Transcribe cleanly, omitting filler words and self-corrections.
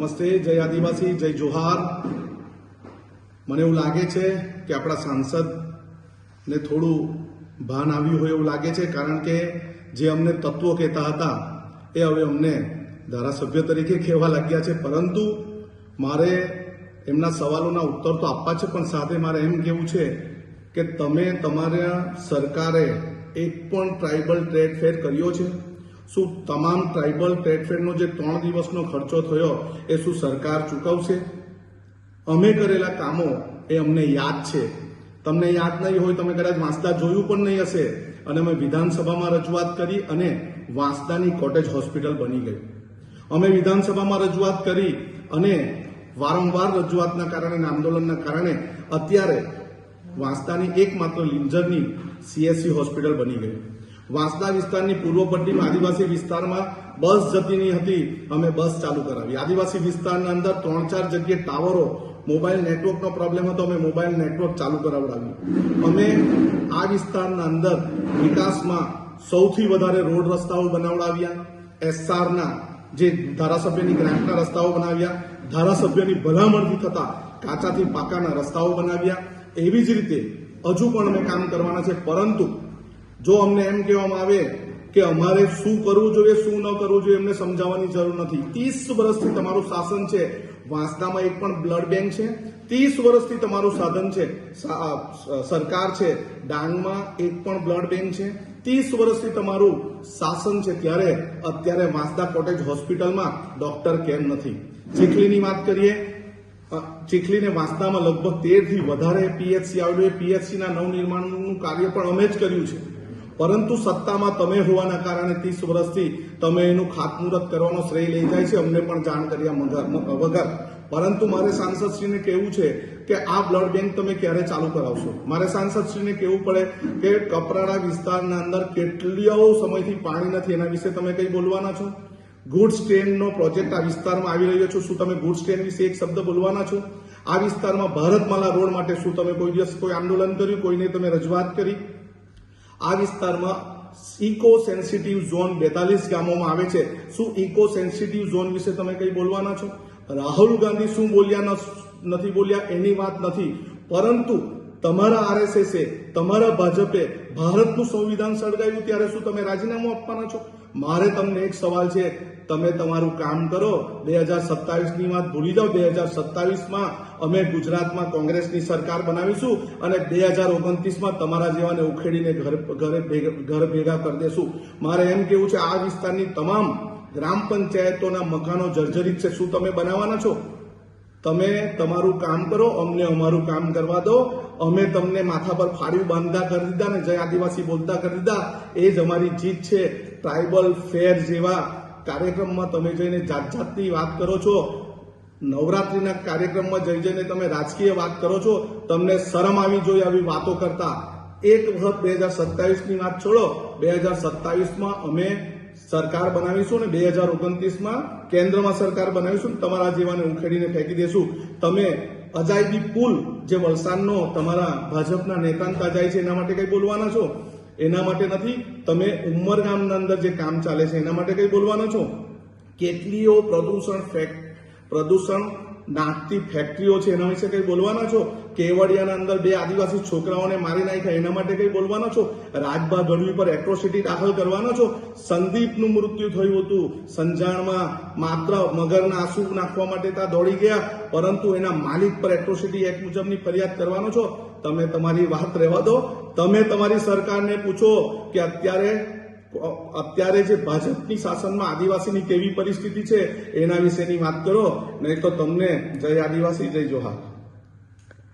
નમસ્તે, જય આદિવાસી, જય જોહાર। મને એવું લાગે છે કે આપણા સાંસદને થોડું ભાન આવ્યું હોય એવું લાગે છે, કારણ કે જે અમને તત્વો કહેતા હતા એ હવે અમને ધારાસભ્ય તરીકે કહેવા લાગ્યા છે। પરંતુ મારે એમના સવાલોના ઉત્તર તો આપવા છે, પણ સાથે મારે એમ કહેવું છે કે તમે તમારા સરકારે એક પણ ટ્રાઇબલ ટ્રેડ ફેર કર્યો છે? શું તમામ ટ્રાઇબલ ટ્રેડ ફેરનો જે 3 દિવસનો ખર્ચો થયો એ શું સરકાર ચૂકવશે? અમે કરેલા કામો એ અમને યાદ છે, તમને યાદ નહીં હોય, તમે કદાચ વાંસદા જોયું પણ નહીં હશે, અને અમે વિધાનસભામાં રજૂઆત કરી અને વાંસદાની કોટેજ હોસ્પિટલ બની ગઈ। અમે વિધાનસભામાં રજૂઆત કરી અને વારંવાર રજૂઆતના કારણે, આંદોલનના કારણે અત્યારે વાંસદાની એકમાત્ર લીંજરની CSC હોસ્પિટલ બની ગઈ। વાંસદા વિસ્તારની પૂર્વ પટ્ટીમાં આદિવાસી વિસ્તારમાં બસ જતી નહીં હતી, અમે બસ ચાલુ કરાવી। આદિવાસી વિસ્તારના અંદર 3-4 જગ્યાએ ટાવરો, મોબાઈલ નેટવર્કનો પ્રોબ્લેમ હતો, અમે મોબાઈલ નેટવર્ક ચાલુ કરાવડાવ્યું। અમે આ વિસ્તારના અંદર વિકાસમાં સૌથી વધારે રોડ રસ્તાઓ બનાવડાવ્યા। SRના જે ધારાસભ્યની ગ્રાન્ટના રસ્તાઓ બનાવ્યા, ધારાસભ્યની ભલામણથી થતા કાચાથી પાકાના રસ્તાઓ બનાવ્યા। એવી જ રીતે હજુ પણ અમે કામ કરવાના છે, પરંતુ જો અમને એમ કહેવામાં આવે કે અમારે શું કરવું જોઈએ, શું ન કરવું જોઈએ, એમને સમજાવવાની જરૂર નથી। 30 વર્ષથી તમારું શાસન છે, વાંસદામાં એક પણ બ્લડ બેંક છે। 30 વર્ષથી તમારું સાધન છે, સરકાર છે, ડાંગમાં એક પણ બ્લડ બેંક છે। 30 વર્ષથી તમારું શાસન છે, ત્યારે અત્યારે વાંસદા કોટેજ હોસ્પિટલમાં ડોક્ટર કેમ નથી? ચીખલીની વાત કરીએ, ચીખલીને વાંસદામાં લગભગ 13 થી વધારે PHC આવેલું, PHCના નવનિર્માણનું કાર્ય પણ અમે જ કર્યું છે, પરંતુ સત્તામાં તમે હોવાના કારણે 30 વર્ષથી તમે એનું ખાતમુહૂર્ત કરવાનો શ્રેય લઈ જાય છે, અમને પણ જાણ કર્યા વગર। પરંતુ મારે સાંસદશ્રીને કહેવું છે કે આ બ્લડ બેંક તમે ક્યારે ચાલુ કરાવશો? મારે સાંસદશ્રીને કહેવું પડે કે કપરાડા વિસ્તારના અંદર કેટલો સમયથી પાણી નથી, એના વિશે તમે કંઈ બોલવાના છો? ગુડ્સ ટ્રેનનો પ્રોજેક્ટ આ વિસ્તારમાં આવી રહ્યો છે, શું તમે ગુડ્સ ટ્રેન વિશે એક શબ્દ બોલવાના છો? આ વિસ્તારમાં ભારતમાલા રોડ માટે શું તમે કોઈ દિવસ કોઈ આંદોલન કર્યું? કોઈને તમે રજૂઆત કરી? આ વિસ્તારમાં ઇકો સેન્સિટિવ ઝોન 42 ગામોમાં આવે છે, શું ઇકો સેન્સિટિવ ઝોન વિશે તમે કંઈ બોલવાના છો? રાહુલ ગાંધી શું બોલ્યા નથી બોલ્યા એની વાત નથી, પરંતુ તમારા RSSએ, તમારા ભાજપે ભારતનું સંવિધાન સળગાવ્યું, ત્યારે શું તમે રાજીનામું આપવાના છો? મારે તમને એક સવાલ છે, તમે તમારું કામ કરો। 2027ની વાત ભૂલી જાઓ। 2027માં અમે ગુજરાતમાં કોંગ્રેસની સરકાર બનાવીશું અને 2029માં તમારા જેવાને ઉખેડીને ઘર ભેગા કરી દેશું। મારે એમ કેવું છે, આ વિસ્તારની તમામ ગ્રામ પંચાયતોના મકાનો જર્જરિત છે, શું તમે બનાવવાના છો? તમે તમારું કામ કરો, અમને અમારું કામ કરવા દો। અમે તમને માથા પર ફાડ્યું બાંધતા કરી દીધા ને જય આદિવાસી બોલતા કરી દીધા, એ જ અમારી જીત છે। ટ્રાઇબલ ફેર જેવા કાર્યક્રમમાં તમે જઈને જાતની વાત કરો છો, નવરાત્રીના કાર્યક્રમમાં જઈને તમે રાજકીય વાત કરો છો, તમને શરમ આવી જોઈએ આવી વાતો કરતા। એક વખત 2027ની વાત છોડો, 2027માં અમે સરકાર બનાવીશું ને 2029માં કેન્દ્રમાં સરકાર બનાવીશું, તમારા જેવાને ઉખેડીને ફેંકી દેશું। તમે અજાયબી પુલ જે વલસાડનો તમારા ભાજપના નેતાંતા જાય છે, એના માટે કંઈ બોલવાના છો? એના માટે નથી। તમે ઉમરગામના અંદર જે કામ ચાલે છે એના માટે કંઈ બોલવાના છો? કેટલીઓ પ્રદૂષણ નાખતી ફેક્ટરીઓ છે, એના વિશે કંઈ બોલવાના છો? કેવડિયાના અંદર 2 આદિવાસી છોકરાઓને મારી નાખ્યા, એના માટે કંઈ બોલવાના છો? રાજભા ગઢવી પર એટ્રોસિટી દાખલ કરવાના છો? સંદીપનું મૃત્યુ થયું હતું સંજાણમાં, માત્ર મગરના આંસુ નાખવા માટે ત્યાં દોડી ગયા, પરંતુ એના માલિક પર એટ્રોસિટી એક્ટ મુજબની ફરિયાદ કરવાનો છો? તમે તમારી વાત રહેવા દો। તમે તમારી સરકારને પૂછો કે અત્યારે જે ભાજપની શાસનમાં આદિવાસીની કેવી પરિસ્થિતિ છે, એના વિશેની વાત કરો, નહીં તો તમને જય આદિવાસી, જય જોહાર।